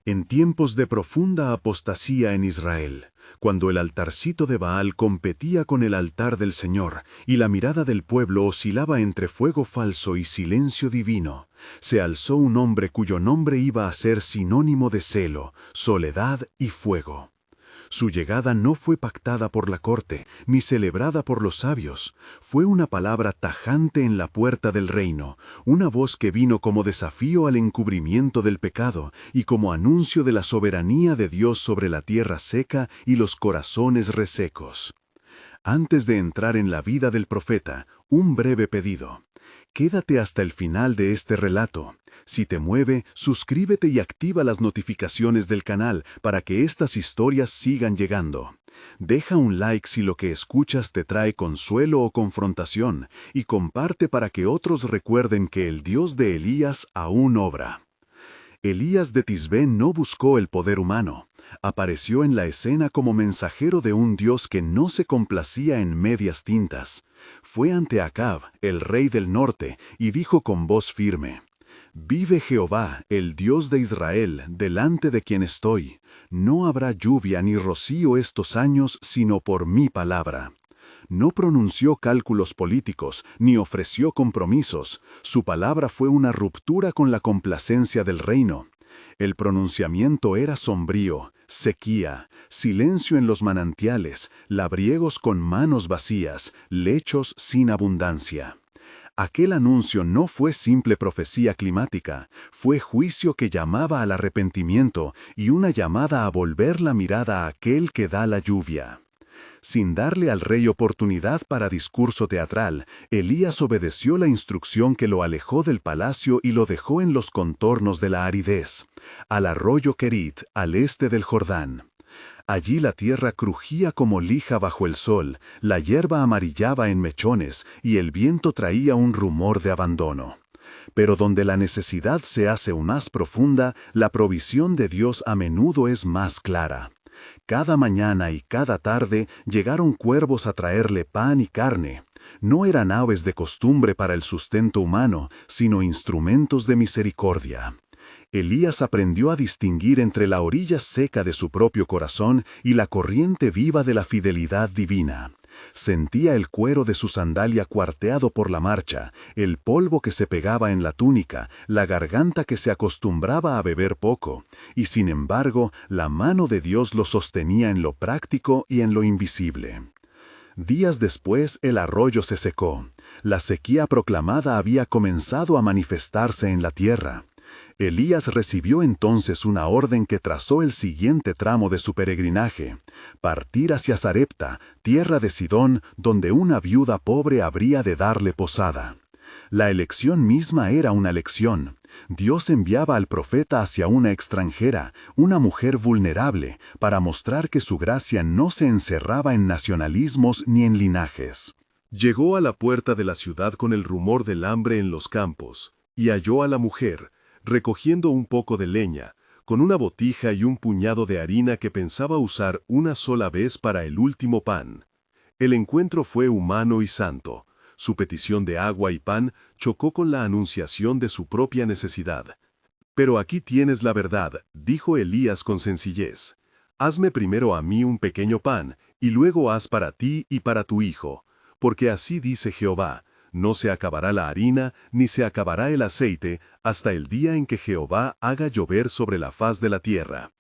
En tiempos de profunda apostasía en Israel, cuando el altarcito de Baal competía con el altar del Señor y la mirada del pueblo oscilaba entre fuego falso y silencio divino, se alzó un hombre cuyo nombre iba a ser sinónimo de celo, soledad y fuego. Su llegada no fue pactada por la corte, ni celebrada por los sabios. Fue una palabra tajante en la puerta del reino, una voz que vino como desafío al encubrimiento del pecado y como anuncio de la soberanía de Dios sobre la tierra seca y los corazones resecos. Antes de entrar en la vida del profeta, un breve pedido. Quédate hasta el final de este relato. Si te mueve, suscríbete y activa las notificaciones del canal para que estas historias sigan llegando. Deja un like si lo que escuchas te trae consuelo o confrontación y comparte para que otros recuerden que el Dios de Elías aún obra. Elías de Tisbé no buscó el poder humano. Apareció en la escena como mensajero de un Dios que no se complacía en medias tintas. Fue ante Acab, el rey del norte, y dijo con voz firme: «Vive Jehová, el Dios de Israel, delante de quien estoy. No habrá lluvia ni rocío estos años, sino por mi palabra». No pronunció cálculos políticos, ni ofreció compromisos. Su palabra fue una ruptura con la complacencia del reino. El pronunciamiento era sombrío, sequía, silencio en los manantiales, labriegos con manos vacías, lechos sin abundancia. Aquel anuncio no fue simple profecía climática, fue juicio que llamaba al arrepentimiento y una llamada a volver la mirada a aquel que da la lluvia. Sin darle al rey oportunidad para discurso teatral, Elías obedeció la instrucción que lo alejó del palacio y lo dejó en los contornos de la aridez, al arroyo Querit, al este del Jordán. Allí la tierra crujía como lija bajo el sol, la hierba amarillaba en mechones y el viento traía un rumor de abandono. Pero donde la necesidad se hace más profunda, la provisión de Dios a menudo es más clara. Cada mañana y cada tarde llegaron cuervos a traerle pan y carne. No eran aves de costumbre para el sustento humano, sino instrumentos de misericordia. Elías aprendió a distinguir entre la orilla seca de su propio corazón y la corriente viva de la fidelidad divina. Sentía el cuero de su sandalia cuarteado por la marcha, el polvo que se pegaba en la túnica, la garganta que se acostumbraba a beber poco, y sin embargo, la mano de Dios lo sostenía en lo práctico y en lo invisible. Días después, el arroyo se secó. La sequía proclamada había comenzado a manifestarse en la tierra. Elías recibió entonces una orden que trazó el siguiente tramo de su peregrinaje: partir hacia Sarepta, tierra de Sidón, donde una viuda pobre habría de darle posada. La elección misma era una lección. Dios enviaba al profeta hacia una extranjera, una mujer vulnerable, para mostrar que su gracia no se encerraba en nacionalismos ni en linajes. Llegó a la puerta de la ciudad con el rumor del hambre en los campos, y halló a la mujer, recogiendo un poco de leña, con una botija y un puñado de harina que pensaba usar una sola vez para el último pan. El encuentro fue humano y santo. Su petición de agua y pan chocó con la anunciación de su propia necesidad. «Pero aquí tienes la verdad», dijo Elías con sencillez. «Hazme primero a mí un pequeño pan, y luego haz para ti y para tu hijo. Porque así dice Jehová: no se acabará la harina, ni se acabará el aceite, hasta el día en que Jehová haga llover sobre la faz de la tierra».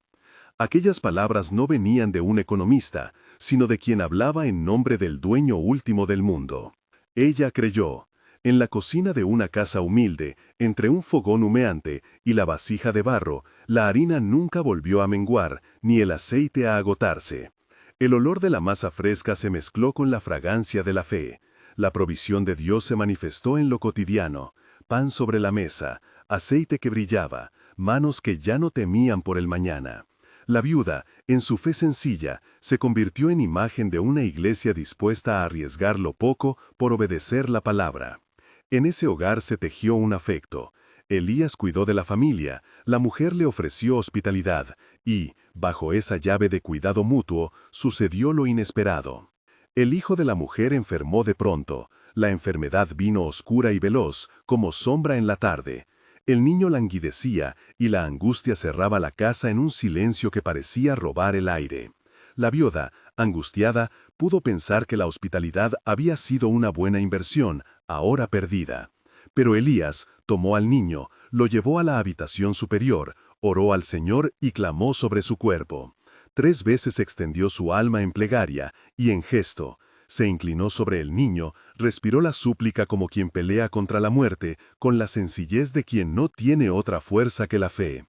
Aquellas palabras no venían de un economista, sino de quien hablaba en nombre del dueño último del mundo. Ella creyó. En la cocina de una casa humilde, entre un fogón humeante y la vasija de barro, la harina nunca volvió a menguar, ni el aceite a agotarse. El olor de la masa fresca se mezcló con la fragancia de la fe. La provisión de Dios se manifestó en lo cotidiano: pan sobre la mesa, aceite que brillaba, manos que ya no temían por el mañana. La viuda, en su fe sencilla, se convirtió en imagen de una iglesia dispuesta a arriesgar lo poco por obedecer la palabra. En ese hogar se tejió un afecto. Elías cuidó de la familia, la mujer le ofreció hospitalidad, y, bajo esa llave de cuidado mutuo, sucedió lo inesperado. El hijo de la mujer enfermó de pronto. La enfermedad vino oscura y veloz, como sombra en la tarde. El niño languidecía y la angustia cerraba la casa en un silencio que parecía robar el aire. La viuda, angustiada, pudo pensar que la hospitalidad había sido una buena inversión, ahora perdida. Pero Elías tomó al niño, lo llevó a la habitación superior, oró al Señor y clamó sobre su cuerpo. 3 veces extendió su alma en plegaria y en gesto. Se inclinó sobre el niño, respiró la súplica como quien pelea contra la muerte, con la sencillez de quien no tiene otra fuerza que la fe.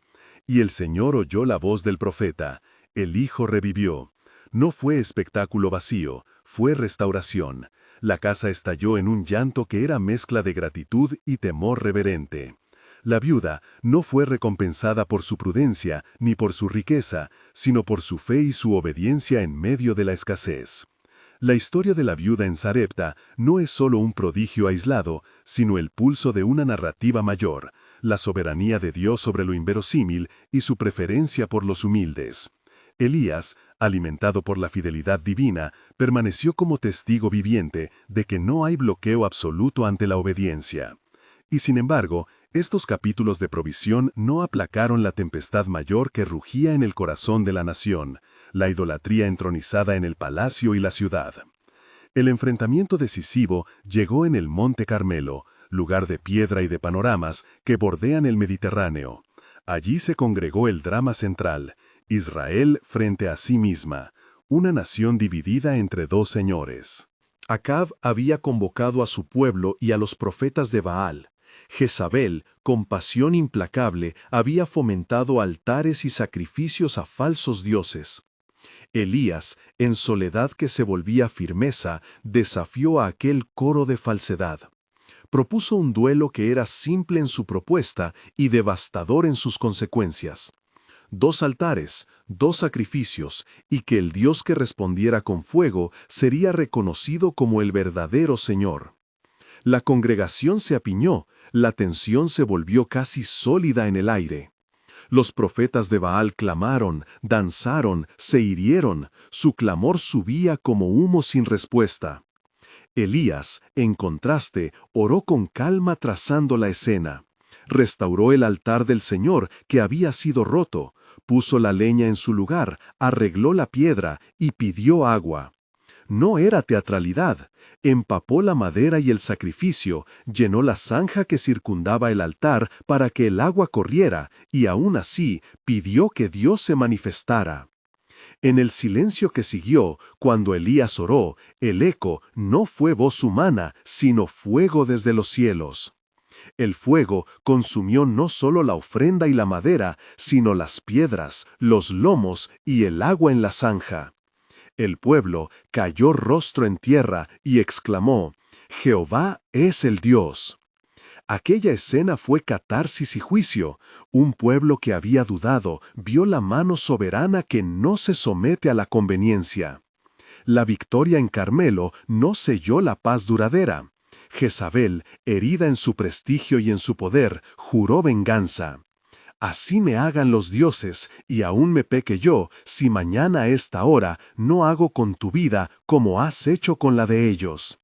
Y el Señor oyó la voz del profeta. El hijo revivió. No fue espectáculo vacío, fue restauración. La casa estalló en un llanto que era mezcla de gratitud y temor reverente. La viuda no fue recompensada por su prudencia ni por su riqueza, sino por su fe y su obediencia en medio de la escasez. La historia de la viuda en Sarepta no es solo un prodigio aislado, sino el pulso de una narrativa mayor, la soberanía de Dios sobre lo inverosímil y su preferencia por los humildes. Elías, alimentado por la fidelidad divina, permaneció como testigo viviente de que no hay bloqueo absoluto ante la obediencia. Y sin embargo, estos capítulos de provisión no aplacaron la tempestad mayor que rugía en el corazón de la nación, la idolatría entronizada en el palacio y la ciudad. El enfrentamiento decisivo llegó en el Monte Carmelo, lugar de piedra y de panoramas que bordean el Mediterráneo. Allí se congregó el drama central, Israel frente a sí misma, una nación dividida entre 2 señores. Acab había convocado a su pueblo y a los profetas de Baal. Jezabel, con pasión implacable, había fomentado altares y sacrificios a falsos dioses. Elías, en soledad que se volvía firmeza, desafió a aquel coro de falsedad. Propuso un duelo que era simple en su propuesta y devastador en sus consecuencias. 2 altares, 2 sacrificios, y que el Dios que respondiera con fuego sería reconocido como el verdadero Señor. La congregación se apiñó, la tensión se volvió casi sólida en el aire. Los profetas de Baal clamaron, danzaron, se hirieron, su clamor subía como humo sin respuesta. Elías, en contraste, oró con calma trazando la escena. Restauró el altar del Señor que había sido roto, puso la leña en su lugar, arregló la piedra y pidió agua. No era teatralidad, empapó la madera y el sacrificio, llenó la zanja que circundaba el altar para que el agua corriera, y aún así pidió que Dios se manifestara. En el silencio que siguió, cuando Elías oró, el eco no fue voz humana, sino fuego desde los cielos. El fuego consumió no solo la ofrenda y la madera, sino las piedras, los lomos y el agua en la zanja. El pueblo cayó rostro en tierra y exclamó: «Jehová es el Dios». Aquella escena fue catarsis y juicio. Un pueblo que había dudado vio la mano soberana que no se somete a la conveniencia. La victoria en Carmelo no selló la paz duradera. Jezabel, herida en su prestigio y en su poder, juró venganza. Así me hagan los dioses, y aún me peque yo, si mañana a esta hora no hago con tu vida como has hecho con la de ellos.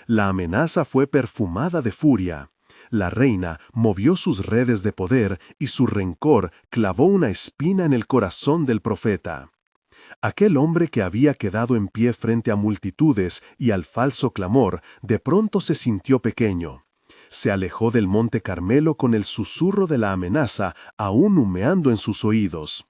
La amenaza fue perfumada de furia. La reina movió sus redes de poder y su rencor clavó una espina en el corazón del profeta. Aquel hombre que había quedado en pie frente a multitudes y al falso clamor, de pronto se sintió pequeño. Se alejó del monte Carmelo con el susurro de la amenaza aún humeando en sus oídos.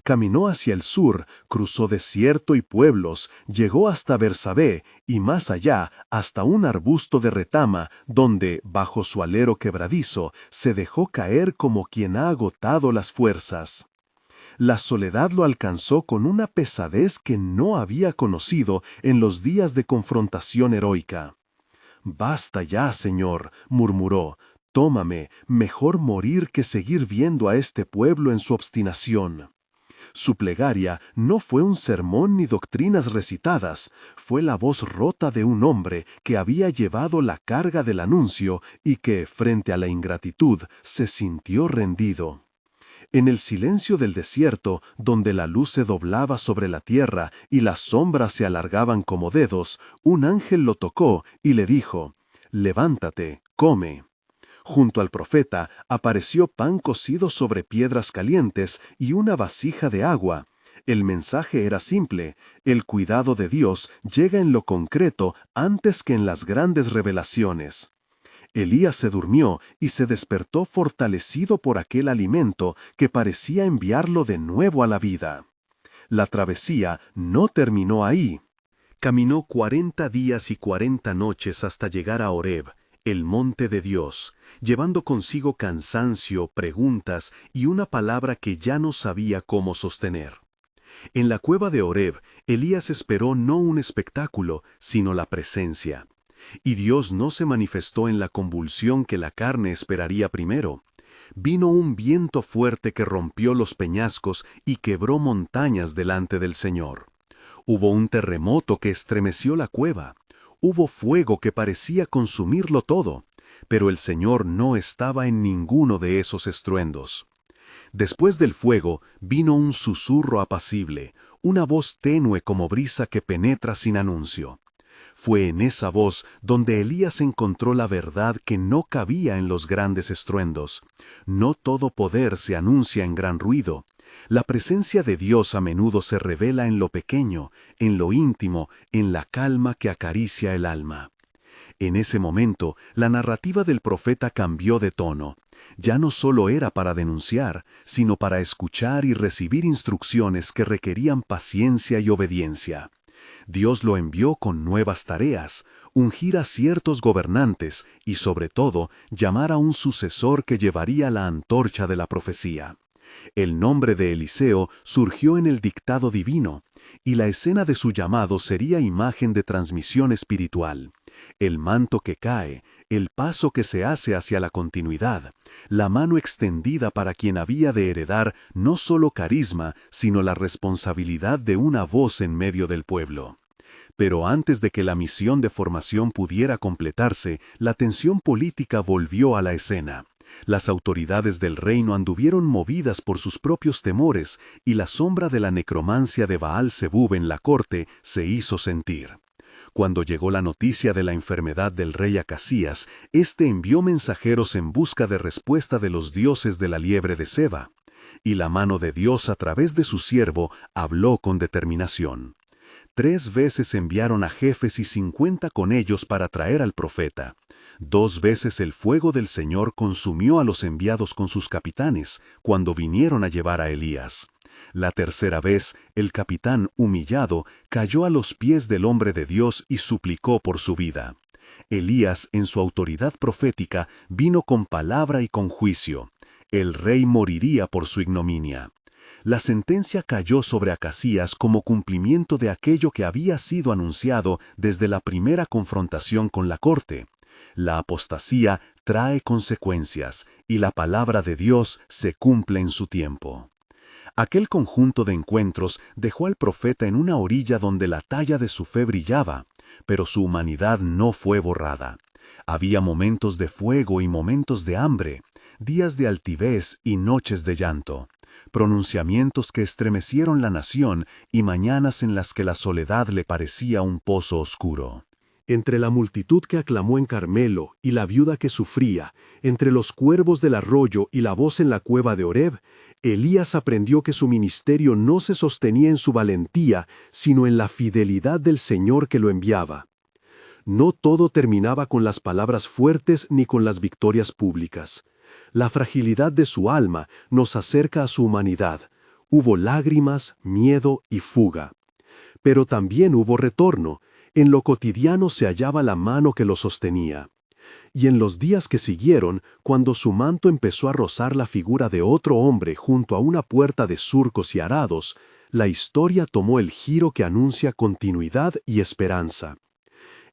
Caminó hacia el sur, cruzó desierto y pueblos, llegó hasta Bersabé y más allá hasta un arbusto de retama donde, bajo su alero quebradizo, se dejó caer como quien ha agotado las fuerzas. La soledad lo alcanzó con una pesadez que no había conocido en los días de confrontación heroica. «Basta ya, Señor», murmuró, «tómame, mejor morir que seguir viendo a este pueblo en su obstinación». Su plegaria no fue un sermón ni doctrinas recitadas, fue la voz rota de un hombre que había llevado la carga del anuncio y que, frente a la ingratitud, se sintió rendido. En el silencio del desierto, donde la luz se doblaba sobre la tierra y las sombras se alargaban como dedos, un ángel lo tocó y le dijo: «Levántate, come». Junto al profeta apareció pan cocido sobre piedras calientes y una vasija de agua. El mensaje era simple: el cuidado de Dios llega en lo concreto antes que en las grandes revelaciones. Elías se durmió y se despertó fortalecido por aquel alimento que parecía enviarlo de nuevo a la vida. La travesía no terminó ahí. Caminó 40 días y 40 noches hasta llegar a Horeb, el monte de Dios, llevando consigo cansancio, preguntas y una palabra que ya no sabía cómo sostener. En la cueva de Horeb, Elías esperó no un espectáculo, sino la presencia. Y Dios no se manifestó en la convulsión que la carne esperaría primero. Vino un viento fuerte que rompió los peñascos y quebró montañas delante del Señor. Hubo un terremoto que estremeció la cueva. Hubo fuego que parecía consumirlo todo, pero el Señor no estaba en ninguno de esos estruendos. Después del fuego vino un susurro apacible, una voz tenue como brisa que penetra sin anuncio. Fue en esa voz donde Elías encontró la verdad que no cabía en los grandes estruendos. No todo poder se anuncia en gran ruido. La presencia de Dios a menudo se revela en lo pequeño, en lo íntimo, en la calma que acaricia el alma. En ese momento, la narrativa del profeta cambió de tono. Ya no solo era para denunciar, sino para escuchar y recibir instrucciones que requerían paciencia y obediencia. Dios lo envió con nuevas tareas: ungir a ciertos gobernantes y, sobre todo, llamar a un sucesor que llevaría la antorcha de la profecía. El nombre de Eliseo surgió en el dictado divino, y la escena de su llamado sería imagen de transmisión espiritual. El manto que cae, el paso que se hace hacia la continuidad, la mano extendida para quien había de heredar no solo carisma, sino la responsabilidad de una voz en medio del pueblo. Pero antes de que la misión de formación pudiera completarse, la tensión política volvió a la escena. Las autoridades del reino anduvieron movidas por sus propios temores, y la sombra de la necromancia de Baal-Zebub en la corte se hizo sentir. Cuando llegó la noticia de la enfermedad del rey Acazías, éste envió mensajeros en busca de respuesta de los dioses de la liebre de Seba. Y la mano de Dios a través de su siervo habló con determinación. 3 veces enviaron a jefes y 50 con ellos para traer al profeta. 2 veces el fuego del Señor consumió a los enviados con sus capitanes, cuando vinieron a llevar a Elías. La tercera vez, el capitán, humillado, cayó a los pies del hombre de Dios y suplicó por su vida. Elías, en su autoridad profética, vino con palabra y con juicio. El rey moriría por su ignominia. La sentencia cayó sobre Acazías como cumplimiento de aquello que había sido anunciado desde la primera confrontación con la corte. La apostasía trae consecuencias, y la palabra de Dios se cumple en su tiempo. Aquel conjunto de encuentros dejó al profeta en una orilla donde la talla de su fe brillaba, pero su humanidad no fue borrada. Había momentos de fuego y momentos de hambre, días de altivez y noches de llanto, pronunciamientos que estremecieron la nación y mañanas en las que la soledad le parecía un pozo oscuro. Entre la multitud que aclamó en Carmelo y la viuda que sufría, entre los cuervos del arroyo y la voz en la cueva de Horeb, Elías aprendió que su ministerio no se sostenía en su valentía, sino en la fidelidad del Señor que lo enviaba. No todo terminaba con las palabras fuertes ni con las victorias públicas. La fragilidad de su alma nos acerca a su humanidad. Hubo lágrimas, miedo y fuga. Pero también hubo retorno. En lo cotidiano se hallaba la mano que lo sostenía. Y en los días que siguieron, cuando su manto empezó a rozar la figura de otro hombre junto a una puerta de surcos y arados, la historia tomó el giro que anuncia continuidad y esperanza.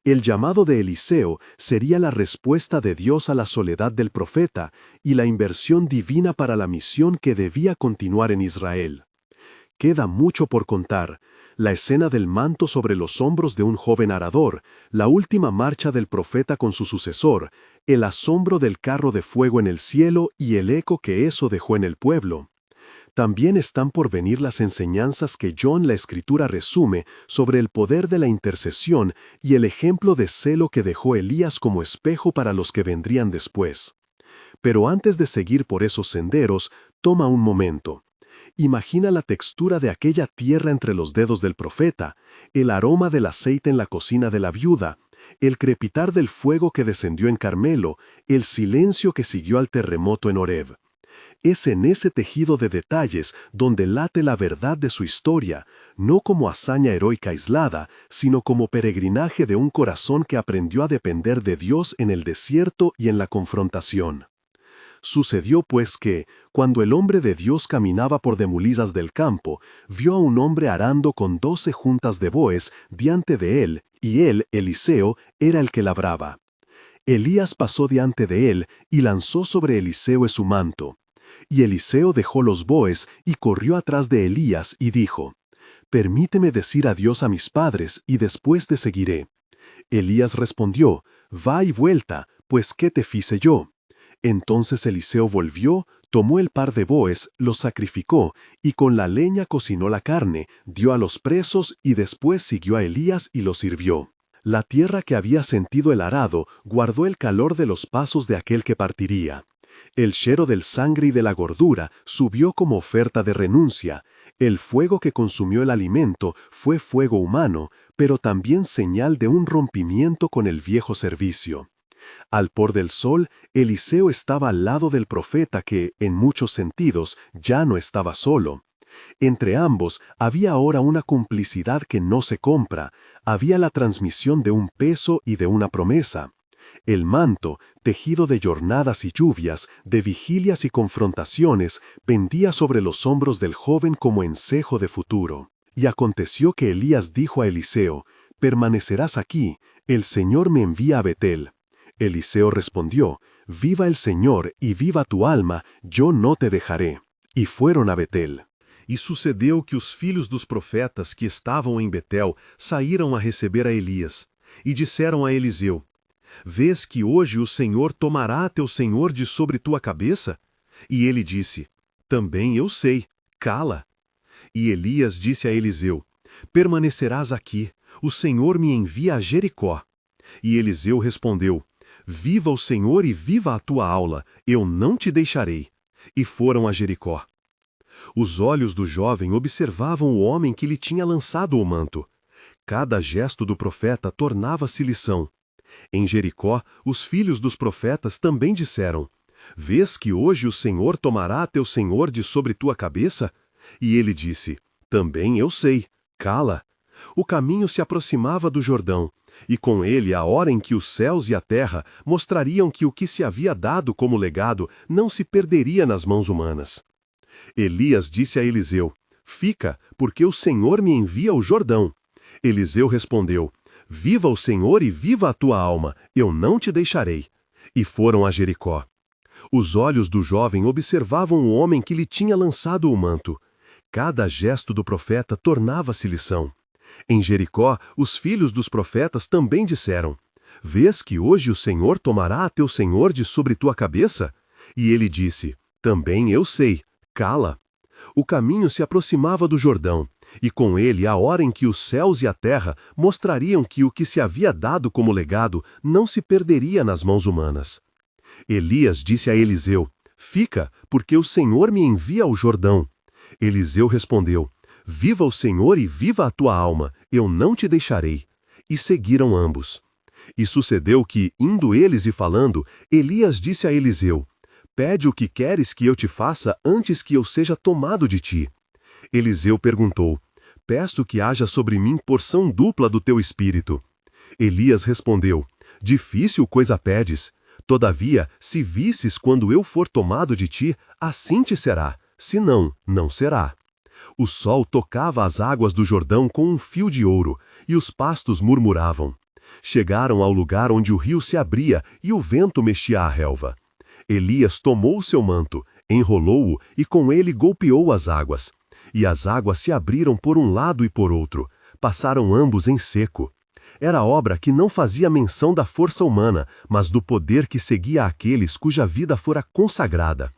El llamado de Eliseo sería la respuesta de Dios a la soledad del profeta y la inversión divina para la misión que debía continuar en Israel. Queda mucho por contar: la escena del manto sobre los hombros de un joven arador, la última marcha del profeta con su sucesor, el asombro del carro de fuego en el cielo y el eco que eso dejó en el pueblo. También están por venir las enseñanzas que John la Escritura resume sobre el poder de la intercesión y el ejemplo de celo que dejó Elías como espejo para los que vendrían después. Pero antes de seguir por esos senderos, toma un momento. Imagina la textura de aquella tierra entre los dedos del profeta, el aroma del aceite en la cocina de la viuda, el crepitar del fuego que descendió en Carmelo, el silencio que siguió al terremoto en Horeb. Es en ese tejido de detalles donde late la verdad de su historia, no como hazaña heroica aislada, sino como peregrinaje de un corazón que aprendió a depender de Dios en el desierto y en la confrontación. Sucedió pues que, cuando el hombre de Dios caminaba por demulizas del campo, vio a un hombre arando con 12 juntas de bueyes diante de él, y él, Eliseo, era el que labraba. Elías pasó diante de él y lanzó sobre Eliseo su manto. Y Eliseo dejó los bueyes y corrió atrás de Elías y dijo: «Permíteme decir adiós a mis padres y después te seguiré». Elías respondió: «Va y vuelta, pues ¿qué te fice yo?». Entonces Eliseo volvió, tomó el par de bueyes, los sacrificó, y con la leña cocinó la carne, dio a los presos y después siguió a Elías y lo sirvió. La tierra que había sentido el arado guardó el calor de los pasos de aquel que partiría. El shero del sangre y de la gordura subió como oferta de renuncia. El fuego que consumió el alimento fue fuego humano, pero también señal de un rompimiento con el viejo servicio. Al pôr del sol, Eliseo estaba al lado del profeta que, en muchos sentidos, ya no estaba solo. Entre ambos había ahora una complicidad que no se compra, había la transmisión de un peso y de una promesa. El manto, tejido de jornadas y lluvias, de vigilias y confrontaciones, pendía sobre los hombros del joven como encejo de futuro. Y aconteció que Elías dijo a Eliseo: «Permanecerás aquí, el Señor me envía a Betel». Eliseo respondió: «Viva el Señor y viva tu alma, yo no te dejaré». E fueron a Betel. E sucedeu que os filhos dos profetas que estavam em Betel saíram a receber a Elias, e disseram a Eliseu: «Vês que hoje o Senhor tomará teu senhor de sobre tua cabeça?» E ele disse: «Também eu sei, cala». E Elias disse a Eliseu: «Permanecerás aqui, o Senhor me envia a Jericó». E Eliseu respondeu: «Viva o Senhor e viva a tua aula, eu não te deixarei». E foram a Jericó. Os olhos do jovem observavam o homem que lhe tinha lançado o manto. Cada gesto do profeta tornava-se lição. Em Jericó, os filhos dos profetas também disseram: «Vês que hoje o Senhor tomará teu senhor de sobre tua cabeça?» E ele disse: «Também eu sei, cala». O caminho se aproximava do Jordão, e com ele a hora em que os céus e a terra mostrariam que o que se havia dado como legado não se perderia nas mãos humanas. Elias disse a Eliseu: «Fica, porque o Senhor me envia ao Jordão». Eliseu respondeu: «Viva o Senhor e viva a tua alma, eu não te deixarei». E foram a Jericó. Os olhos do jovem observavam o homem que lhe tinha lançado o manto. Cada gesto do profeta tornava-se lição. Em Jericó, os filhos dos profetas também disseram: «Vês que hoje o Senhor tomará teu senhor de sobre tua cabeça?» E ele disse: «Também eu sei, cala». O caminho se aproximava do Jordão, e com ele a hora em que os céus e a terra mostrariam que o que se havia dado como legado não se perderia nas mãos humanas. Elias disse a Eliseu: «Fica, porque o Senhor me envia ao Jordão». Eliseu respondeu: «Viva o Senhor e viva a tua alma, eu não te deixarei». E seguiram ambos. E sucedeu que, indo eles e falando, Elias disse a Eliseu: «Pede o que queres que eu te faça antes que eu seja tomado de ti». Eliseu perguntou: «Peço que haja sobre mim porção dupla do teu espírito». Elias respondeu: «Difícil coisa pedes. Todavia, se visses quando eu for tomado de ti, assim te será, senão, não será». O sol tocava as águas do Jordão com um fio de ouro, e os pastos murmuravam. Chegaram ao lugar onde o rio se abria e o vento mexia a relva. Elias tomou o seu manto, enrolou-o e com ele golpeou as águas. E as águas se abriram por um lado e por outro. Passaram ambos em seco. Era obra que não fazia menção da força humana, mas do poder que seguia aqueles cuja vida fora consagrada.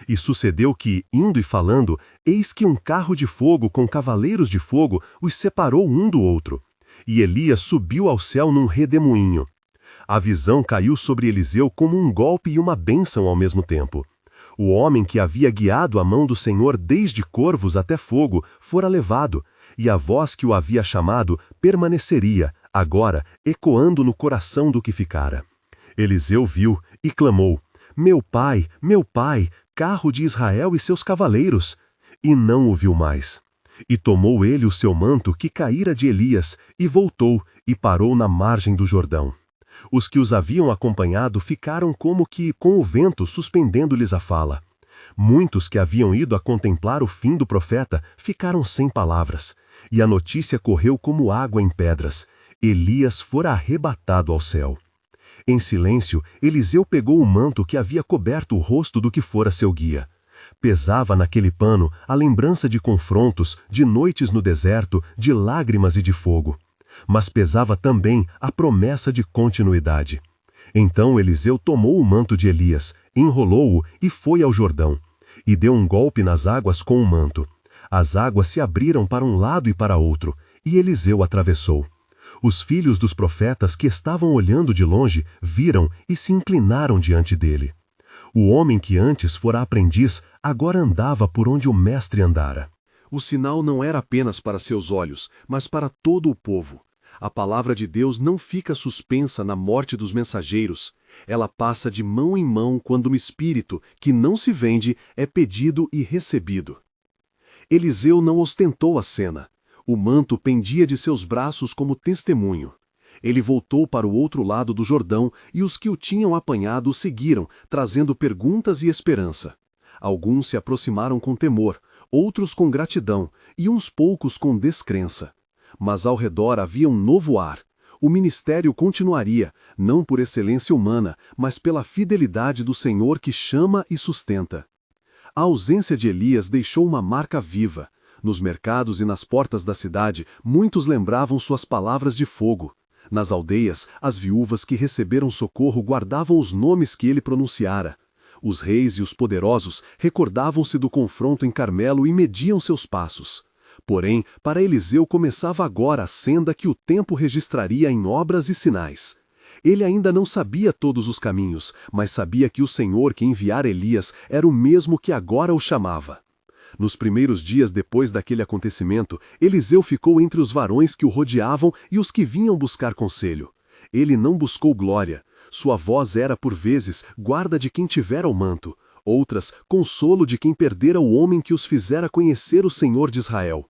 E sucedeu que, indo e falando, eis que um carro de fogo com cavaleiros de fogo os separou um do outro. E Elias subiu ao céu num redemoinho. A visão caiu sobre Eliseu como um golpe e uma bênção ao mesmo tempo. O homem que havia guiado a mão do Senhor desde corvos até fogo fora levado, e a voz que o havia chamado permaneceria, agora, ecoando no coração do que ficara. Eliseu viu e clamou: meu pai, carro de Israel e seus cavaleiros! E não o viu mais. E tomou ele o seu manto que caíra de Elias, e voltou, e parou na margem do Jordão. Os que os haviam acompanhado ficaram como que com o vento suspendendo-lhes a fala. Muitos que haviam ido a contemplar o fim do profeta ficaram sem palavras, e a notícia correu como água em pedras: Elias fora arrebatado ao céu. Em silêncio, Eliseu pegou o manto que havia coberto o rosto do que fora seu guia. Pesava naquele pano a lembrança de confrontos, de noites no deserto, de lágrimas e de fogo. Mas pesava também a promessa de continuidade. Então Eliseu tomou o manto de Elias, enrolou-o e foi ao Jordão. E deu um golpe nas águas com o manto. As águas se abriram para um lado e para outro, e Eliseu atravessou. Os filhos dos profetas que estavam olhando de longe viram e se inclinaram diante dele. O homem que antes fora aprendiz agora andava por onde o mestre andara. O sinal não era apenas para seus olhos, mas para todo o povo. A palavra de Deus não fica suspensa na morte dos mensageiros. Ela passa de mão em mão quando o Espírito, que não se vende, é pedido e recebido. Eliseu não ostentou a cena. O manto pendia de seus braços como testemunho. Ele voltou para o outro lado do Jordão e os que o tinham apanhado o seguiram, trazendo perguntas e esperança. Alguns se aproximaram com temor, outros com gratidão e uns poucos com descrença. Mas ao redor havia um novo ar. O ministério continuaria, não por excelência humana, mas pela fidelidade do Senhor que chama e sustenta. A ausência de Elias deixou uma marca viva. Nos mercados e nas portas da cidade, muitos lembravam suas palavras de fogo. Nas aldeias, as viúvas que receberam socorro guardavam os nomes que ele pronunciara. Os reis e os poderosos recordavam-se do confronto em Carmelo e mediam seus passos. Porém, para Eliseu começava agora a senda que o tempo registraria em obras e sinais. Ele ainda não sabia todos os caminhos, mas sabia que o Senhor que enviara Elias era o mesmo que agora o chamava. Nos primeiros dias depois daquele acontecimento, Eliseu ficou entre os varões que o rodeavam e os que vinham buscar conselho. Ele não buscou glória. Sua voz era, por vezes, guarda de quem tivera o manto, outras, consolo de quem perdera o homem que os fizera conhecer o Senhor de Israel.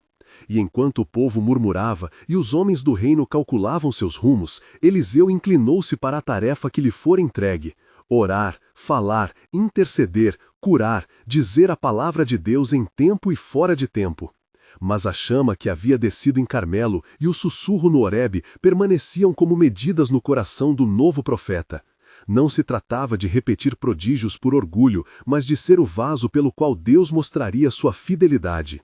E enquanto o povo murmurava e os homens do reino calculavam seus rumos, Eliseu inclinou-se para a tarefa que lhe fora entregue: orar, falar, interceder, curar, dizer a palavra de Deus em tempo e fora de tempo. Mas a chama que havia descido em Carmelo e o sussurro no Horebe permaneciam como medidas no coração do novo profeta. Não se tratava de repetir prodígios por orgulho, mas de ser o vaso pelo qual Deus mostraria sua fidelidade.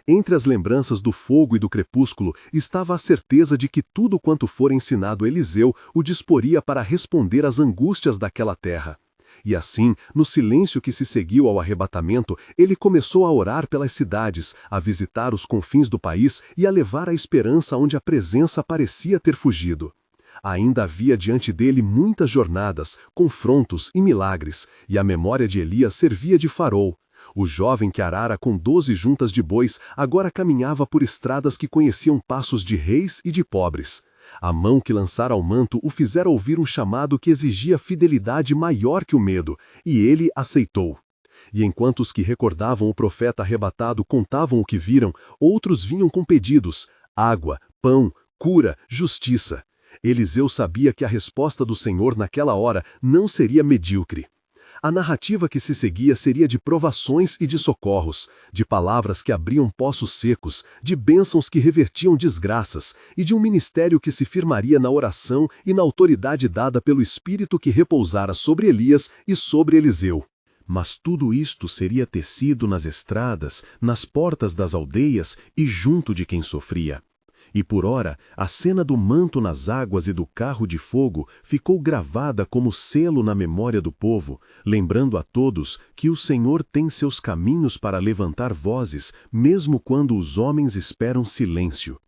Entre as lembranças do fogo e do crepúsculo estava a certeza de que tudo quanto fora ensinado a Eliseu o disporia para responder às angústias daquela terra. E assim, no silêncio que se seguiu ao arrebatamento, ele começou a orar pelas cidades, a visitar os confins do país e a levar a esperança onde a presença parecia ter fugido. Ainda havia diante dele muitas jornadas, confrontos e milagres, e a memória de Elias servia de farol. O jovem que arara com 12 juntas de bois agora caminhava por estradas que conheciam passos de reis e de pobres. A mão que lançara ao manto o fizera ouvir um chamado que exigia fidelidade maior que o medo, e ele aceitou. E enquanto os que recordavam o profeta arrebatado contavam o que viram, outros vinham com pedidos: água, pão, cura, justiça. Eliseu sabia que a resposta do Senhor naquela hora não seria medíocre. A narrativa que se seguia seria de provações e de socorros, de palavras que abriam poços secos, de bênçãos que revertiam desgraças, e de um ministério que se firmaria na oração e na autoridade dada pelo Espírito que repousara sobre Elias e sobre Eliseu. Mas tudo isto seria tecido nas estradas, nas portas das aldeias e junto de quem sofria. E por ora, a cena do manto nas águas e do carro de fogo ficou gravada como selo na memória do povo, lembrando a todos que o Senhor tem seus caminhos para levantar vozes, mesmo quando os homens esperam silêncio.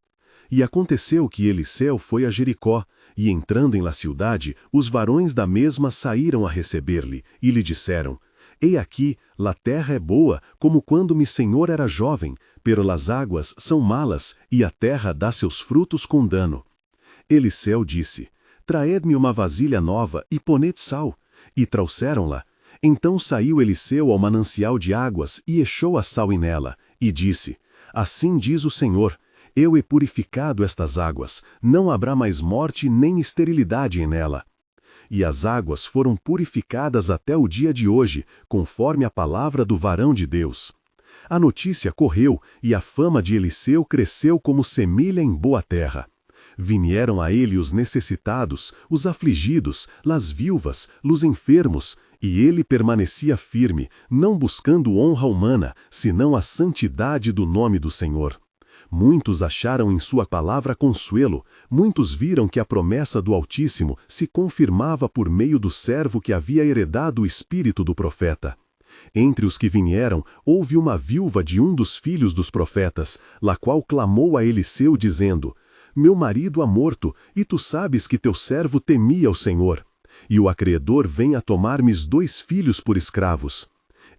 E aconteceu que Eliseu foi a Jericó, e entrando em la cidade, os varões da mesma saíram a receber-lhe, e lhe disseram: Ei aqui, la terra é boa, como quando mi senhor era jovem, pero las águas são malas, e a terra dá seus frutos com dano. Eliseu disse: Traed-me uma vasilha nova, e poned sal. E trouxeram-la. Então saiu Eliseu ao manancial de águas, e echou a sal nela, e disse: Assim diz o Senhor: Eu he purificado estas águas, não haverá mais morte nem esterilidade nela. E as águas foram purificadas até o dia de hoje, conforme a palavra do varão de Deus. A notícia correu, e a fama de Eliseu cresceu como semilha em boa terra. Vieram a ele os necessitados, os afligidos, las viúvas, los enfermos, e ele permanecia firme, não buscando honra humana, senão a santidade do nome do Senhor. Muitos acharam em sua palavra consuelo, muitos viram que a promessa do Altíssimo se confirmava por meio do servo que havia heredado o espírito do profeta. Entre os que vieram, houve uma viúva de um dos filhos dos profetas, la qual clamou a Eliseu, dizendo: Meu marido há morto, e tu sabes que teu servo temia o Senhor. E o acreedor vem a tomar-me 2 filhos por escravos.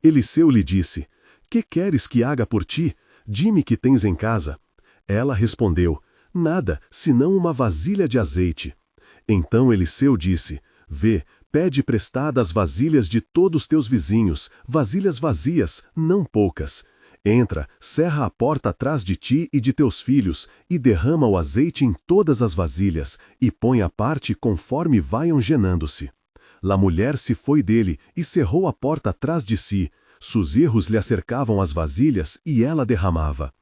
Eliseu lhe disse: Que queres que haga por ti? Dime que tens em casa. Ela respondeu: Nada, senão uma vasilha de azeite. Então Eliseu disse: Vê, pede prestadas vasilhas de todos teus vizinhos, vasilhas vazias, não poucas. Entra, cerra a porta atrás de ti e de teus filhos, e derrama o azeite em todas as vasilhas, e põe à parte conforme vaiam genando-se. La mulher se foi dele, e cerrou a porta atrás de si. Sus erros lhe acercavam as vasilhas, e ela derramava.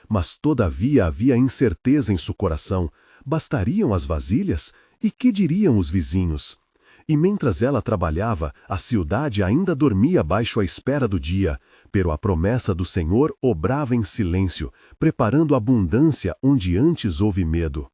Mas todavia havia incerteza em seu coração. Bastariam as vasilhas? E que diriam os vizinhos? E mentras ela trabalhava, a cidade ainda dormia baixo a espera do dia, pero a promessa do Senhor obrava em silêncio, preparando abundância onde antes houve medo.